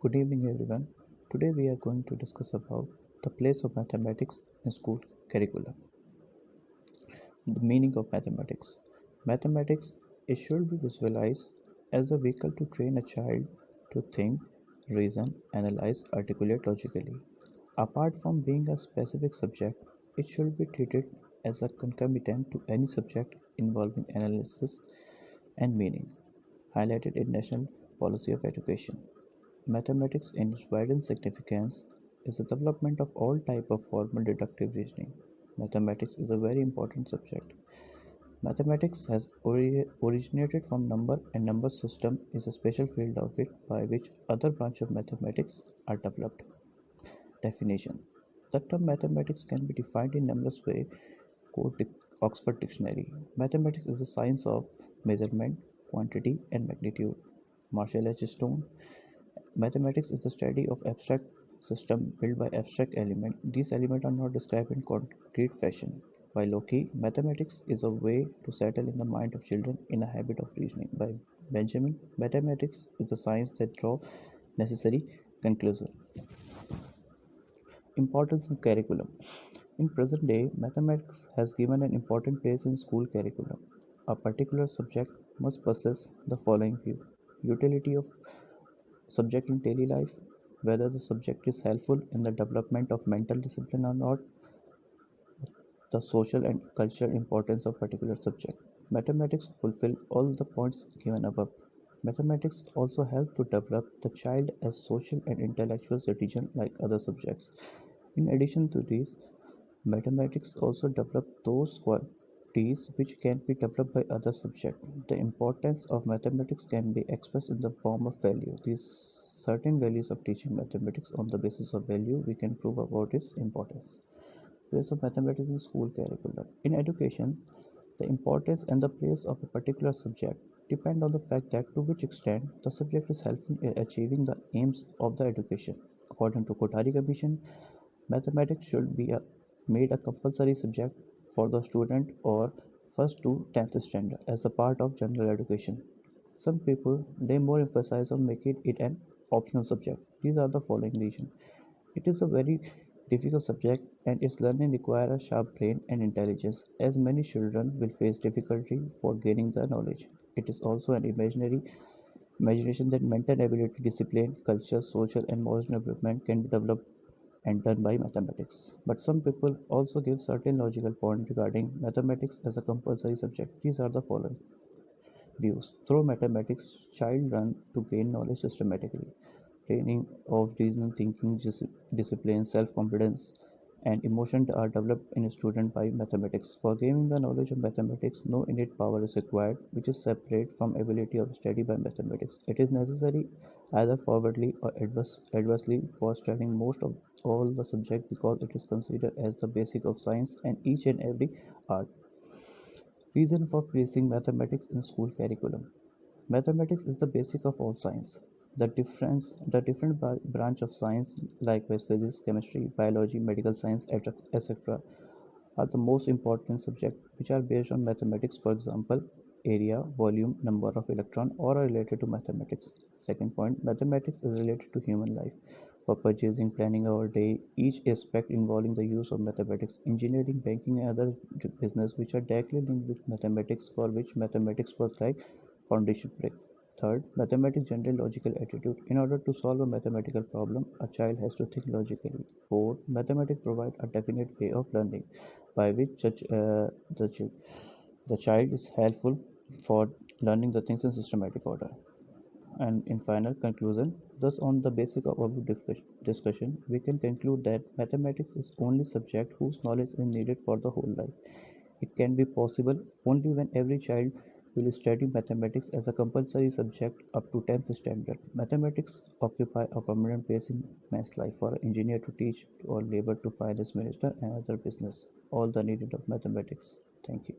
Good evening everyone. Today we are going to discuss about the place of mathematics in school curriculum. The meaning of mathematics. Mathematics it should be visualized as a vehicle to train a child to think, reason, analyze, articulate logically. Apart from being a specific subject, it should be treated as a concomitant to any subject involving analysis and meaning, highlighted in National Policy of Education. Mathematics in its widest significance is the development of all type of formal deductive reasoning. Mathematics is a very important subject. Mathematics has originated from number and number system is a special field of it by which other branch of mathematics are developed. Definition. The term mathematics can be defined in numerous ways. Quote Oxford Dictionary. Mathematics is the science of measurement, quantity and magnitude. Marshall H. Stone. Mathematics is the study of abstract systems built by abstract elements. These elements are not described in concrete fashion. By Locke, mathematics is a way to settle in the mind of children in a habit of reasoning. By Benjamin, mathematics is the science that draws necessary conclusions. Importance of curriculum. In present day, mathematics has given an important place in school curriculum. A particular subject must possess the following view. Utility of subject in daily life, whether the subject is helpful in the development of mental discipline or not, the social and cultural importance of particular subject. Mathematics fulfill all the points given above. Mathematics also help to develop the child as social and intellectual citizen like other subjects. In addition to these, mathematics also develop those qualities which can be developed by other subjects. The importance of mathematics can be expressed in the form of value. These certain values of teaching mathematics on the basis of value we can prove about its importance. Place of mathematics in school curriculum. In education, the importance and the place of a particular subject depend on the fact that to which extent the subject is helpful in achieving the aims of the education. According to Kothari Commission, mathematics should be made a compulsory subject for the student or first to 10th standard as a part of general education. Some people they more emphasize on making it an optional subject. These are the following reasons. It is a very difficult subject and its learning requires a sharp brain and intelligence as many children will face difficulty for gaining the knowledge. It is also an imagination that mental ability, discipline, culture, social and emotional development can be developed and done by mathematics. But some people also give certain logical points regarding mathematics as a compulsory subject. These are the following views. Through mathematics, child learn to gain knowledge systematically. Training of reasoning, thinking, discipline, self-confidence, and emotion are developed in a student by mathematics. For gaining the knowledge of mathematics, no innate power is required, which is separate from ability of study by mathematics. It is necessary either forwardly or adversely for studying most of all the subject because it is considered as the basic of science and each and every art. Reason for placing mathematics in school curriculum. Mathematics is the basic of all science. The different branch of science, likewise physics, chemistry, biology, medical science, etc., are the most important subjects which are based on mathematics. For example, area, volume, number of electron, all are related to mathematics. Second point, mathematics is related to human life. For purchasing, planning our day, each aspect involving the use of mathematics, engineering, banking, and other business which are directly linked with mathematics, for which mathematics was like foundation bricks. Third, mathematics generate logical attitude. In order to solve a mathematical problem, a child has to think logically. Fourth, mathematics provide a definite way of learning by which the child is helpful for learning the things in systematic order. And in final conclusion, thus on the basis of our discussion, we can conclude that mathematics is only subject whose knowledge is needed for the whole life. It can be possible only when every child will study mathematics as a compulsory subject up to 10th standard. Mathematics occupy a permanent place in man's life for an engineer to teach or labor to finance minister and other business. All the needed of mathematics. Thank you.